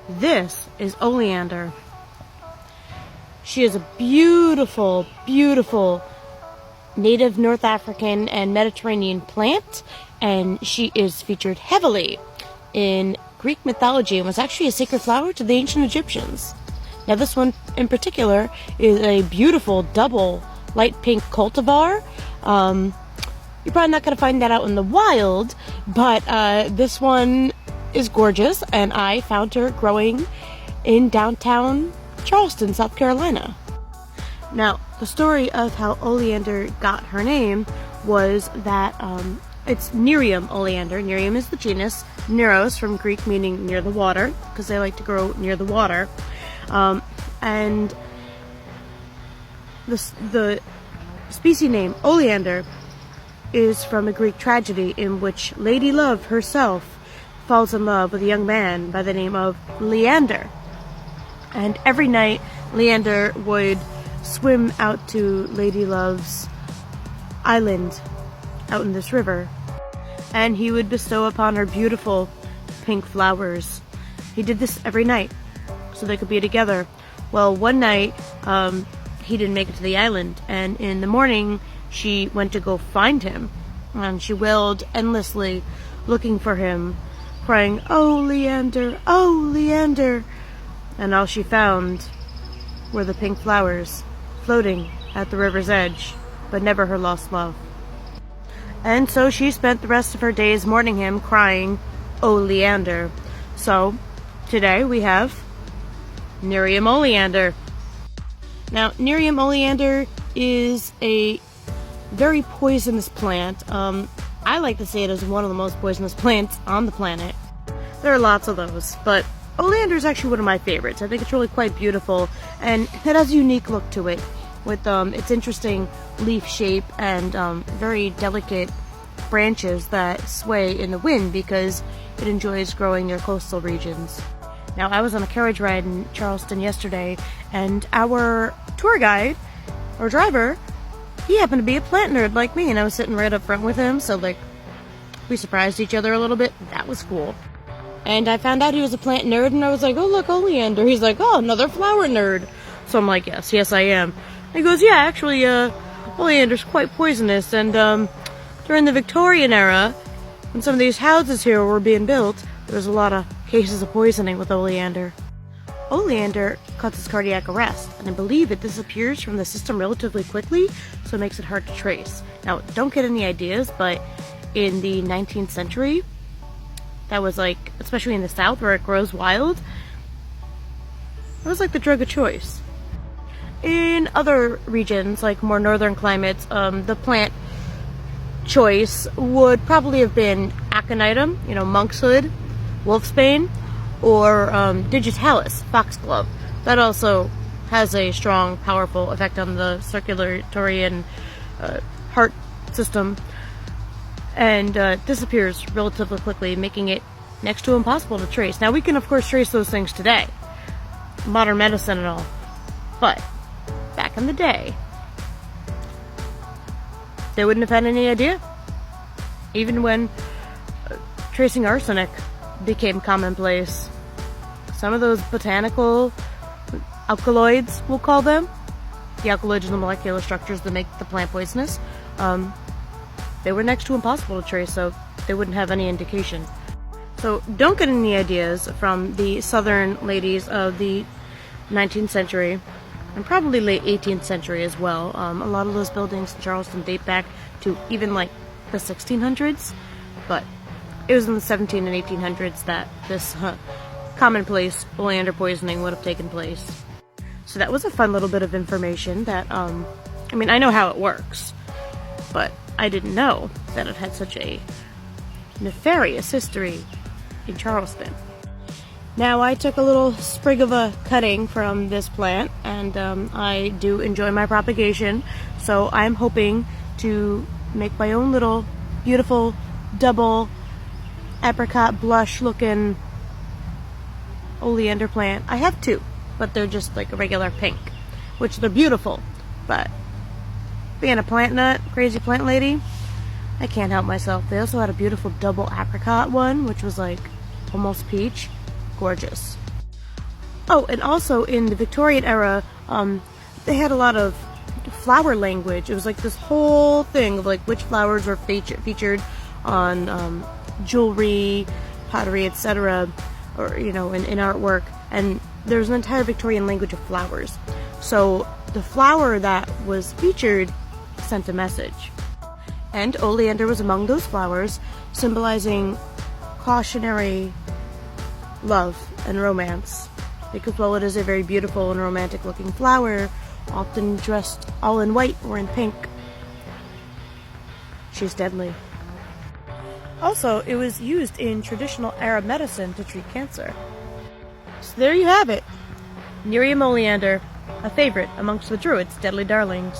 This is oleander. She is a beautiful, beautiful native North African and Mediterranean plant, and she is featured heavily in Greek mythology and was actually a sacred flower to the ancient Egyptians. Now this one in particular is a beautiful double light pink cultivar. You're probably not going to find that out in the wild, but this one is gorgeous, and I found her growing in downtown Charleston, South Carolina. Now, the story of how oleander got her name was that it's Nerium oleander. Nerium is the genus. Neros from Greek meaning near the water, because they like to grow near the water. And the species name oleander is from a Greek tragedy in which Lady Love herself falls in love with a young man by the name of Leander. And every night, Leander would swim out to Lady Love's island out in this river, and he would bestow upon her beautiful pink flowers. He did this every night so they could be together. Well, one night he didn't make it to the island, and in the morning she went to go find him, and she wailed endlessly looking for him, crying, "Oh, Leander, oh, Leander." And all she found were the pink flowers floating at the river's edge, but never her lost love. And so she spent the rest of her days mourning him, crying, "Oh, Leander." So today we have Nerium oleander. Now, Nerium oleander is a very poisonous plant. I like to say it is one of the most poisonous plants on the planet. There are lots of those, but oleander is actually one of my favorites. I think it's really quite beautiful, and it has a unique look to it with its interesting leaf shape and very delicate branches that sway in the wind because it enjoys growing near coastal regions. Now, I was on a carriage ride in Charleston yesterday, and our tour guide, or driver, he happened to be a plant nerd like me, and I was sitting right up front with him, so we surprised each other a little bit. That was cool. And I found out he was a plant nerd, and I was like, "Oh, look, oleander." He's like, "Oh, another flower nerd." So I'm like, yes, I am. And he goes, "Yeah, actually, oleander's quite poisonous, and during the Victorian era, when some of these houses here were being built, there was a lot of cases of poisoning with oleander." Oleander causes cardiac arrest, and I believe it disappears from the system relatively quickly, so it makes it hard to trace. Now, don't get any ideas, but in the 19th century, that was especially in the South where it grows wild, it was like the drug of choice. In other regions, like more northern climates, the plant choice would probably have been aconitum, monkshood, wolfsbane, or digitalis, foxglove. That also has a strong, powerful effect on the circulatory and heart system, and disappears relatively quickly, making it next to impossible to trace. Now, we can of course trace those things today, modern medicine and all, but back in the day, they wouldn't have had any idea. Even when tracing arsenic became commonplace, some of those botanical alkaloids, we'll call them, the alkaloids are the molecular structures that make the plant poisonous, they were next to impossible to trace, so they wouldn't have any indication. So don't get any ideas from the southern ladies of the 19th century, and probably late 18th century as well. A lot of those buildings in Charleston date back to even the 1600s, but it was in the 17 and 1800s that this commonplace oleander poisoning would have taken place. So that was a fun little bit of information that, I know how it works, but I didn't know that it had such a nefarious history in Charleston. Now, I took a little sprig of a cutting from this plant, and I do enjoy my propagation, so I'm hoping to make my own little beautiful double apricot blush looking oleander plant. I have two, but they're just like a regular pink, which they're beautiful, but being a plant nut, crazy plant lady, I can't help myself. They also had a beautiful double apricot one, which was almost peach. Gorgeous. Oh, and also in the Victorian era, they had a lot of flower language. It was like this whole thing of like which flowers were featured on jewelry, pottery, etc., or in artwork. And there's an entire Victorian language of flowers. So the flower that was featured sent a message, and oleander was among those flowers, symbolizing cautionary love and romance. Because while it is a very beautiful and romantic looking flower, often dressed all in white or in pink, she's deadly. Also, it was used in traditional Arab medicine to treat cancer. So there you have it. Nerium oleander, a favorite amongst the Druids' deadly darlings.